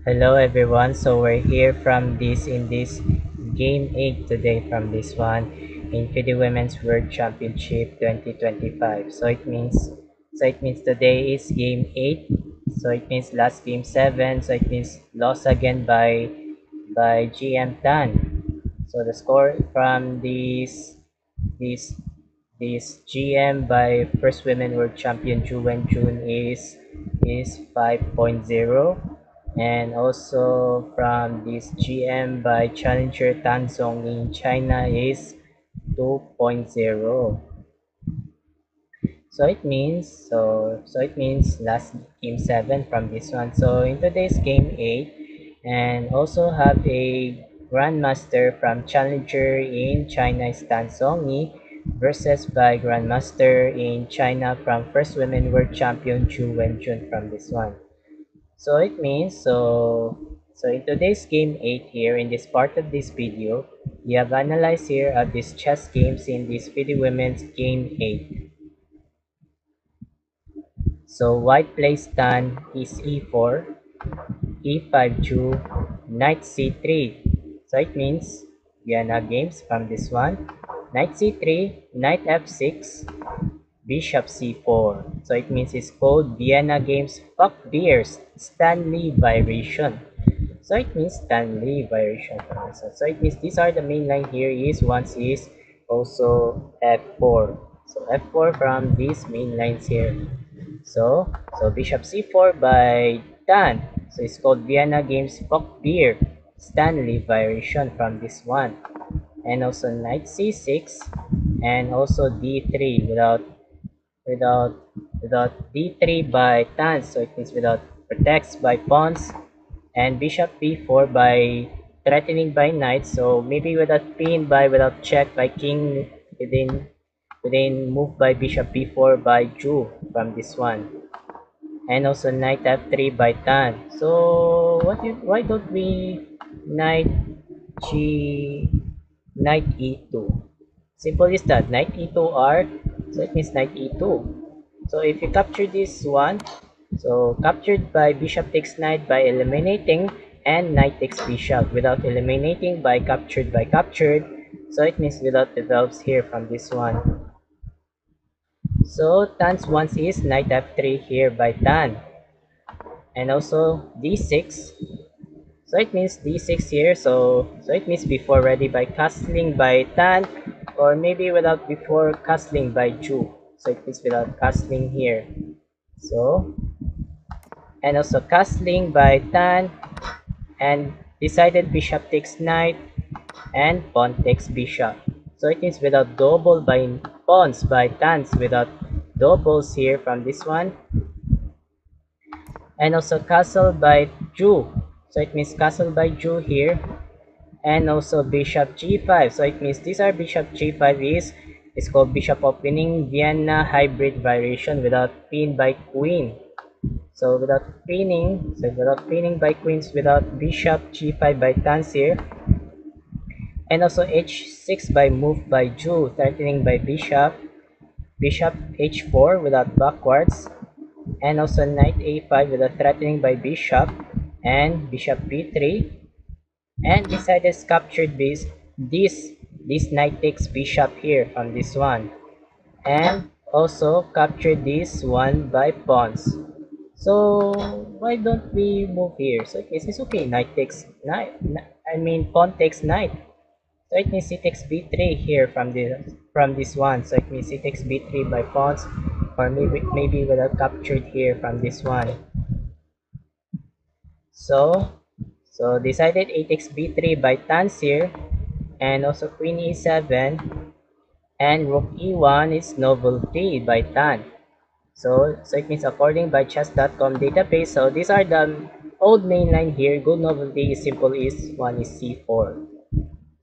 Hello everyone. So we're here from this game 8 today from this one in FIDE Women's World Championship 2025. So it means today is game 8. So it means last game 7. So it means lost again by GM Tan. So the score from this this GM by first women world champion Ju Wen Jun is 5.0, and also from this GM by challenger Tan Song in China is 2.0. So it means last game 7 from this one. So in today's game 8, and also have a grandmaster from challenger in China is Tan Songyi versus by grandmaster in China from first women world champion Chu Wenjun from this one. So in today's game 8 here, in this part of this video, we have analyzed here of these chess games in this FIDE Women's game 8. So white plays tan is e4, e5 Jew, knight c3. So it means Vienna games from this one. Knight c3, knight f6, bishop c4. So it means it's called Vienna games Fuck Beers Stanley variation. So it means Stanley variation from this one. So it means these are the main line here is once is also f4. So f4 from these main lines here. So bishop c4 by Tan. So it's called Vienna Games Fuck Beer Stanley variation from this one. And also knight c6 and also d3 without without d3 by Tan. So it means without protects by pawns, and bishop b4 by threatening by knight. So maybe without pin by without check by king within move by bishop b4 by Ju from this one. And also knight f3 by Tan. So why don't we knight g knight e2? Simple is that knight e2 r, so it means knight e2. So if you capture this one, so captured by bishop takes knight by eliminating, and knight takes bishop without eliminating by captured. So it means without develops here from this one. So Tan's once is knight f3 here by Tan, and also d6. So it means d6 here. So it means before ready by castling by Tan, or maybe without before castling by Ju. So it means without castling here. So and also castling by Tan, and decided bishop takes knight and pawn takes bishop. So it means without double by pawns by Tans, without doubles here from this one. And also castle by Ju. So it means castle by Ju here. And also bishop g5. So it means these are bishop g5 is called bishop opening Vienna hybrid variation without pin by queen. So without pinning by queens, without bishop g5 by Tans here. And also h6 by move by Ju, threatening by bishop h4 without backwards, and also knight a5 without threatening by bishop, and bishop b3, and decided captured this knight takes bishop here from this one, and also captured this one by pawns. So why don't we move here? So it's okay, knight takes knight, I mean pawn takes knight. So it means c takes b3 here from this one. So it means c takes b3 by pawns, or maybe without captured here from this one. So decided a takes b3 by Tans here, and also queen e7, and rook e1 is novelty by Tan. So it means according by chess.com database. So these are the old mainline here. Good novelty is simple is one is c4.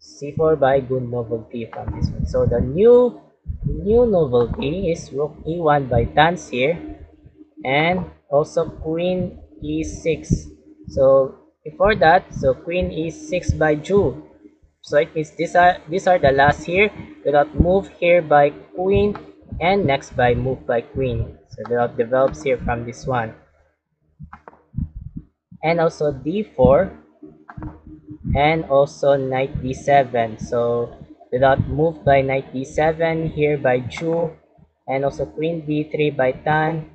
C4 by good novelty from this one. So the new novelty is rook e1 by Tans here, and also queen e6. So before that, so queen e6 by Ju. So it means these are the last here without move here by queen, and next by move by queen. So without develops here from this one. and also d4, and also knight d7. So without move by knight d7 here by Ju, and also queen d3 by Tan,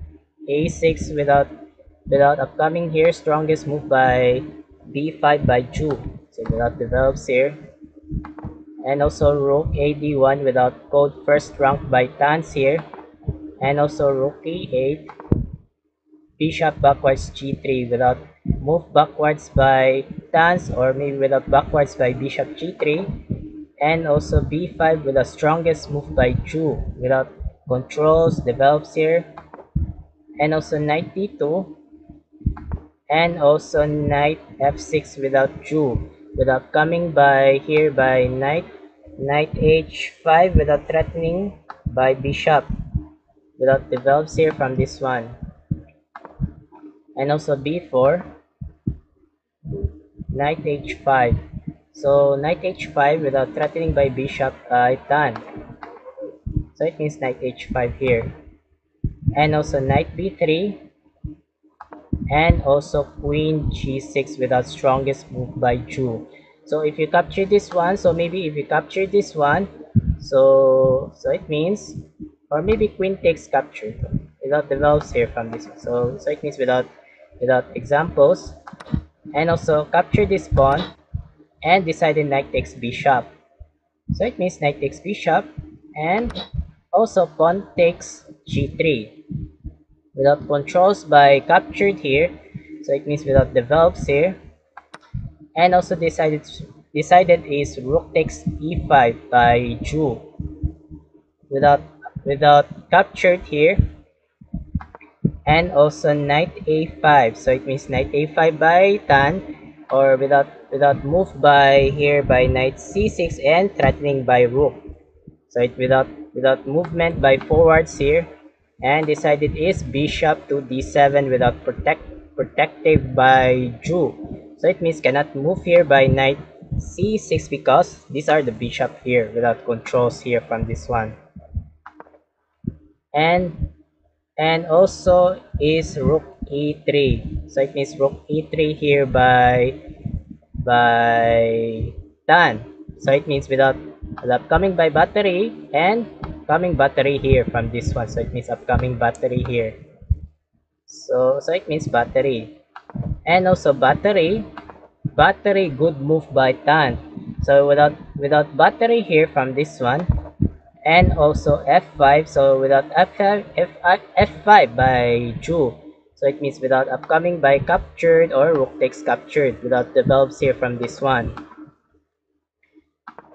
a6 without upcoming here, strongest move by b5 by Ju. So without develops here, and also rook a d1 without code first rank by Tans here, and also rook e8, bishop backwards g3 without move backwards by Tans, or maybe without backwards by bishop g3, and also b5 with the strongest move by Ju without controls develops here, and also knight d2, and also knight f6 without Ju without coming by here by knight h5 without threatening by bishop without develops here from this one, and also b4, knight h5. So knight h5 without threatening by bishop Tan. So it means knight h5 here. And also knight b3, and also queen g6 without strongest move by Ju. So if you capture this one, so maybe if you capture this one, so it means, or maybe queen takes capture without develops here from this one. So it means without examples, and also capture this pawn and decided knight takes bishop. So it means knight takes bishop, and also pawn takes g3 without controls by captured here. So it means without develops here, and also decided is rook takes e5 by Ju without captured here, and also knight a5. So it means knight a5 by Tan, or without move by here by knight c6 and threatening by rook. So it without movement by forwards here, and decided is bishop to d7 without protective by Ju. So it means cannot move here by knight c6 because these are the bishop here without controls here from this one. And also is rook e3. So it means rook e3 here by Tan. So it means without coming by battery, and coming battery here from this one. So it means upcoming battery here. So it means battery. And also battery good move by Tan. So without battery here from this one, and also f5. So without f5 by Ju. So it means without upcoming by captured, or rook takes captured without develops here from this one.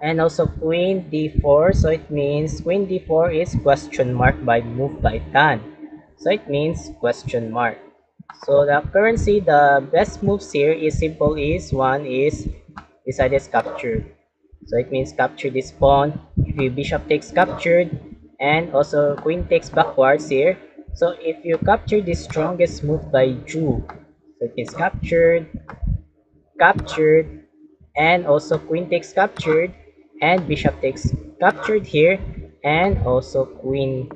And also queen d4. So it means queen d4 is question mark by move by Tan. So it means question mark. So the currency, the best moves here is simple, is one is decided captured. So it means capture this pawn. If your bishop takes captured, and also queen takes backwards here. So if you capture the strongest move by Ju, so it is captured, and also queen takes captured, and bishop takes captured here, and also queen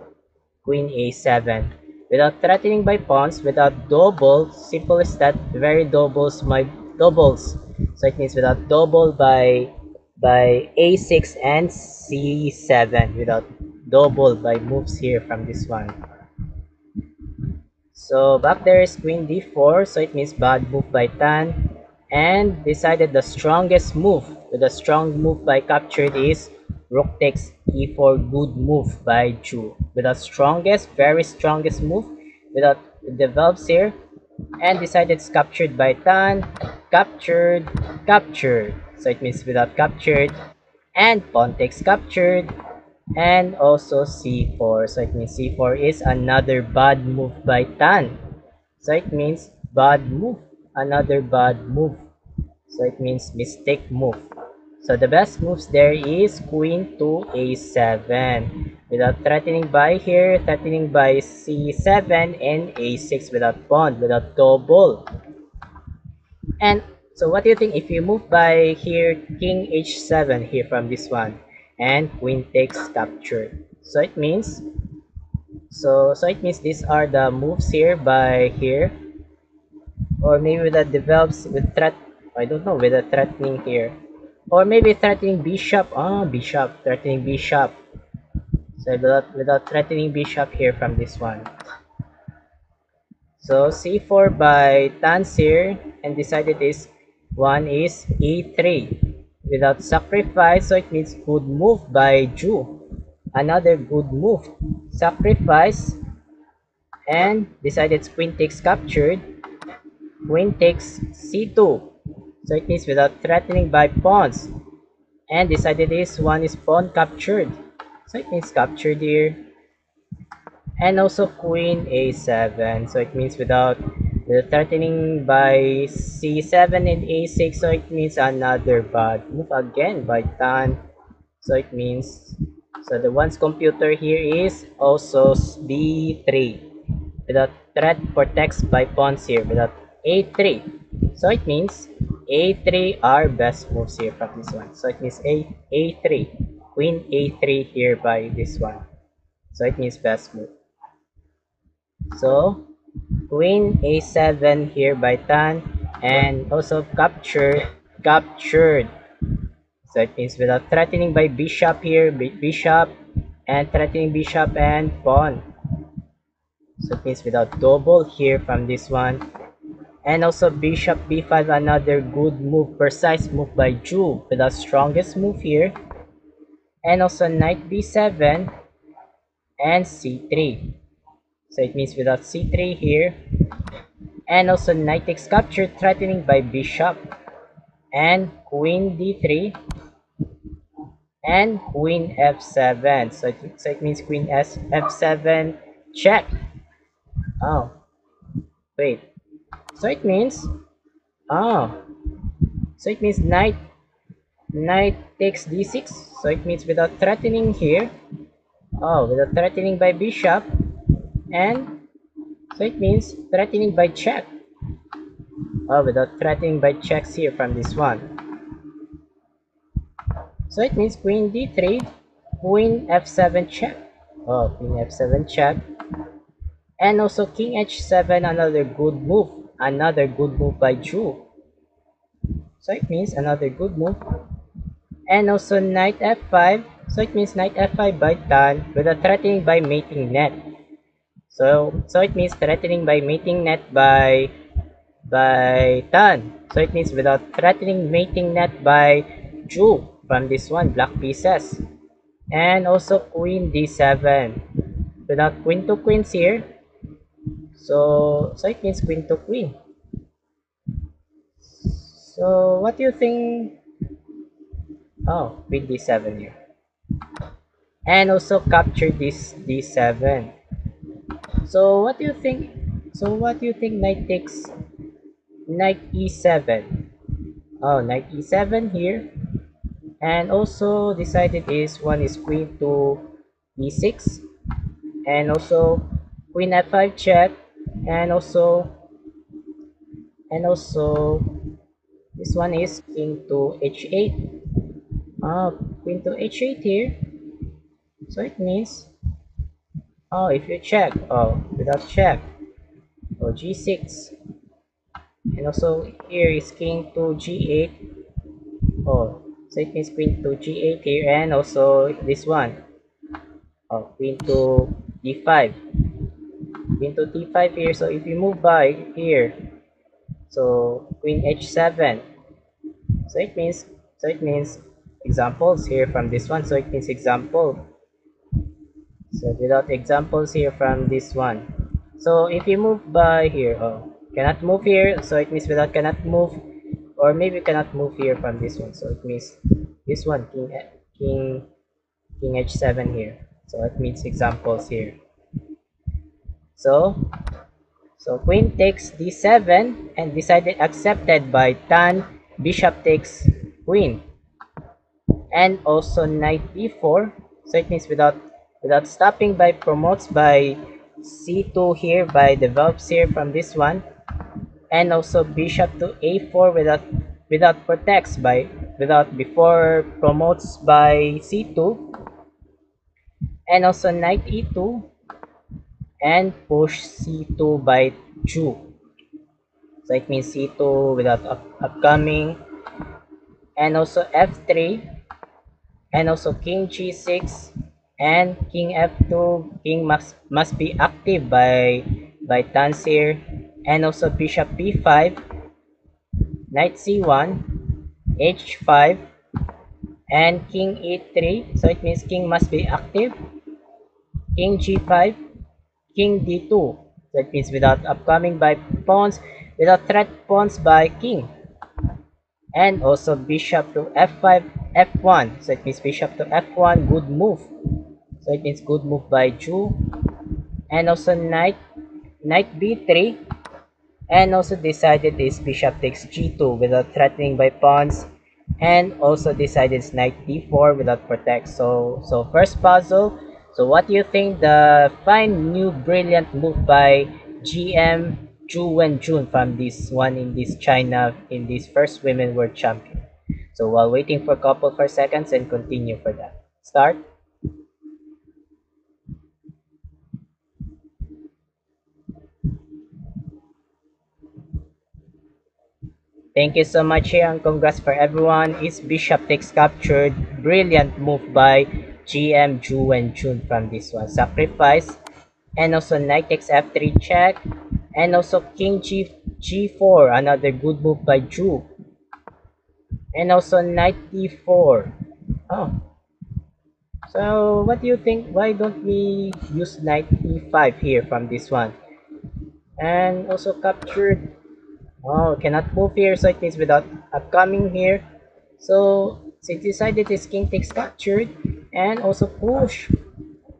a7 without threatening by pawns, without double, simple as that, very doubles my doubles. So it means without double by a6 and c7, without double by moves here from this one. So back there is queen d4. So it means bad move by Tan, and decided the strongest move with a strong move by captured is rook takes e4, good move by Ju with the strongest, very strongest move without develops here, and decided it's captured by Tan, captured. So it means without captured, and pawn takes captured, and also c4. So it means c4 is another bad move by Tan. So it means bad move, another bad move. So it means mistake move. So the best moves there is queen to a7 without threatening by here, threatening by c7 and a6 without pawn, without double. And so what do you think if you move by here king h7 here from this one, and queen takes capture? So it means these are the moves here by here, or maybe that develops with threat. I don't know, with a threatening here, or maybe threatening bishop. Bishop, threatening bishop. So without threatening bishop here from this one. So c4 by Tansir, and decided is one is e3 without sacrifice, so it means good move by Ju. Another good move. Sacrifice, and decided queen takes captured. Queen takes c2. So it means without threatening by pawns. And decided is one is pawn captured. So it means captured here. And also queen a7. So it means without the threatening by c7 and a6. So it means another bad move again by Tan. So it means, so the one's computer here is also b3. Without threat protects by pawns here. Without a3. So it means a3 are best moves here from this one. So it means a3. Queen a3 here by this one. So it means best move. So queen a7 here by Tan, and also captured. So it means without threatening by bishop here, bishop, and threatening bishop and pawn. So it means without double here from this one. And also bishop b5, another good move, precise move by Ju, with the strongest move here. And also knight b7 and c3. So it means without c3 here. And also knight takes capture, threatening by bishop. And queen d3 and queen f7. So it means queen f7 check. Oh, wait. So it means, oh, so it means knight takes d6. So it means without threatening here. Oh, without threatening by bishop. And so it means threatening by check. Oh, without threatening by checks here from this one. So it means queen d3, queen f7 check. Oh, queen f7 check. And also king h7, another good move. Another good move by Ju. So it means another good move. And also knight f5. So it means knight f5 by Tan with a threatening by mating net. So it means threatening by mating net by Tan. So it means without threatening mating net by Ju from this one, black pieces. And also queen d7 without queen to queens here. So it means queen to queen. So what do you think? Oh, queen d7 here. And also capture this d7. So what do you think? So what do you think knight takes knight e7? Oh, knight e7 here. And also decided is one is queen to e6. And also queen f5 check. And also this one is king to h8. Queen to h8 here. So it means, oh, if you check, oh, without check, oh, g6. And also here is king to g8. Oh, so it means queen to g8 here, and also this one, oh, queen to d5. Queen to d5 here. So if you move by here, so queen h7. So it means examples here from this one. So it means example. So without examples here from this one. So if you move by here, oh, cannot move here. So it means without cannot move, or maybe cannot move here from this one. So it means this one, king h7 here. So it means examples here. So queen takes d7 and decided accepted by Tan. Bishop takes queen, and also knight b4. So it means without stopping by promotes by c2 here, by develops here from this one. And also bishop to a4 without protects by without before promotes by c2. And also knight e2 and push c2 by Ju. So it means c2 without upcoming, and also f3, and also king g6, and king f2. King must be active by turns here, and also bishop b5, knight c1, h5, and king e3. So it means king must be active, king g5, king d2. So it means without upcoming by pawns, without threat pawns by king, and also bishop to f5, f1. So it means bishop to f1, good move. So it means good move by Jew, and also knight b3, and also decided is bishop takes g2 without threatening by pawns, and also decided is knight d4 without protect. So first puzzle. So what do you think the fine new brilliant move by GM Zhu Wenjun from this one in this China in this first women world champion? So while waiting for a couple for seconds and continue for that. Start. Thank you so much here and congrats for everyone. Is bishop takes captured. Brilliant move by GM Ju and Jun from this one. Sacrifice. And also knight takes f3 check. And also king g4. Another good move by Ju. And also knight d4. Oh. So what do you think? Why don't we use knight e5 here from this one? And also captured. Oh, cannot move here, so it means without upcoming here. So since decided this king takes captured and also push.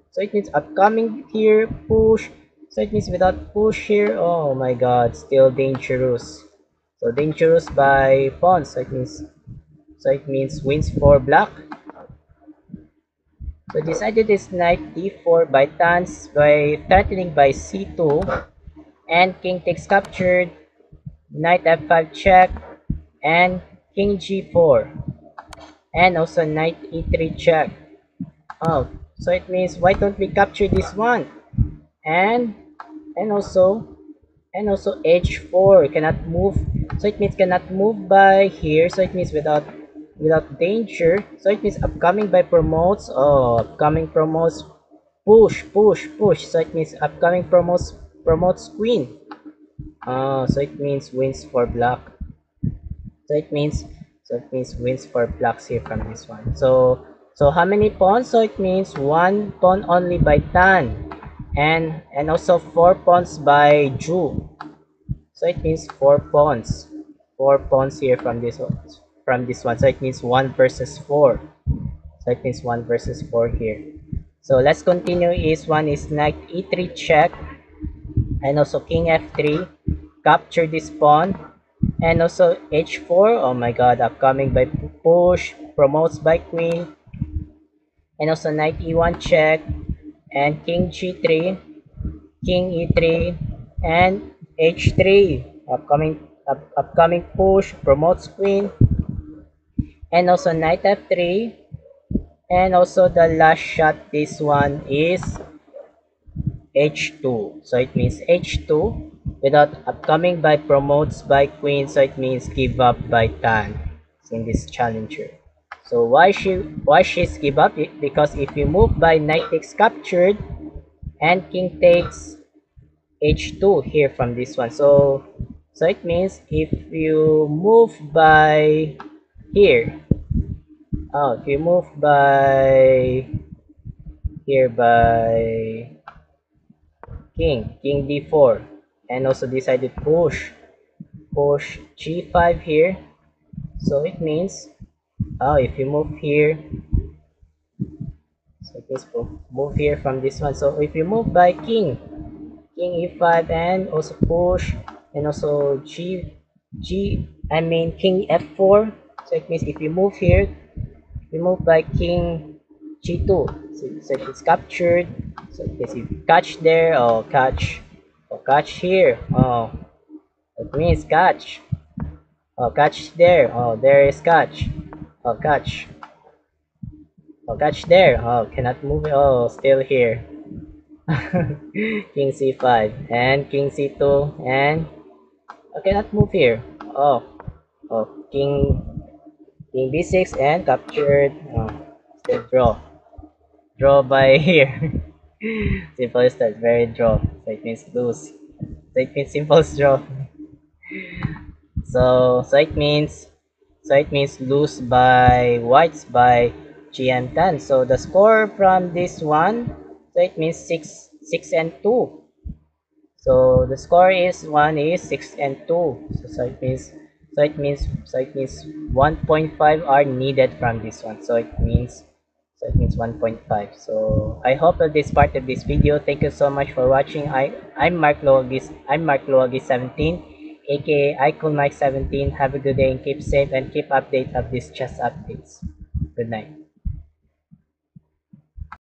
So it means upcoming here, push. So it means without push here. Oh my god, still dangerous. So dangerous by pawns. So it means wins for black. So decided is knight d4 by Tans by threatening by c2, and king takes captured, knight f5 check, and king g4, and also knight e3 check. Oh, so it means why don't we capture this one? And and also h4 cannot move. So it means cannot move by here. So it means without danger. So it means upcoming by promotes. Oh, upcoming promotes, push, push, push. So it means upcoming promotes queen. Oh, so it means wins for black. So it means wins for blocks here from this one. So how many pawns? So it means one pawn only by Tan, and also four pawns by Ju. So it means four pawns here from this one. So it means one versus four. So it means one versus four here. So let's continue. Is one is knight e3 check, and also king f3, capture this pawn, and also h4. Oh my god, upcoming by push, promotes by queen, and also knight e1 check, and king g3, king e3, and h3, upcoming push, promotes queen, and also knight f3, and also the last shot, this one is h2. So it means h2 without upcoming by promotes by queen. So it means give up by tan in this challenger. So why she's give up? Because if you move by knight takes captured and king takes h2 here from this one. So it means if you move by here, if you move by here by king d4, and also decided push g5 here. So it means if you move here, so it means move here from this one. So if you move by king e5, and also push, and also king f4. So it means if you move here, you move by king g2. So it's captured. So it means if you catch there, or catch here. Oh, it means catch. Oh, catch there. Oh, there is catch. Oh, catch. Oh, catch there. Oh, cannot move. Oh, still here. King c5 and king c2, and I cannot move here. Oh, oh, king b6 and captured. Oh, still draw. Draw by here. Simple as that. Very draw. So it means lose. So it means simple draw. So it means lose by whites by Jiantan. So the score from this one, so it means 6 and 2. So the score is 6 and 2. So it means 1.5 are needed from this one. So it means 1.5. So I hope that this part of this video. Thank you so much for watching. I'm Mark Loagis. I'm Mark Loagis 17, aka I Cool Mike 17. Have a good day and keep safe and keep update of these chess updates. Good night.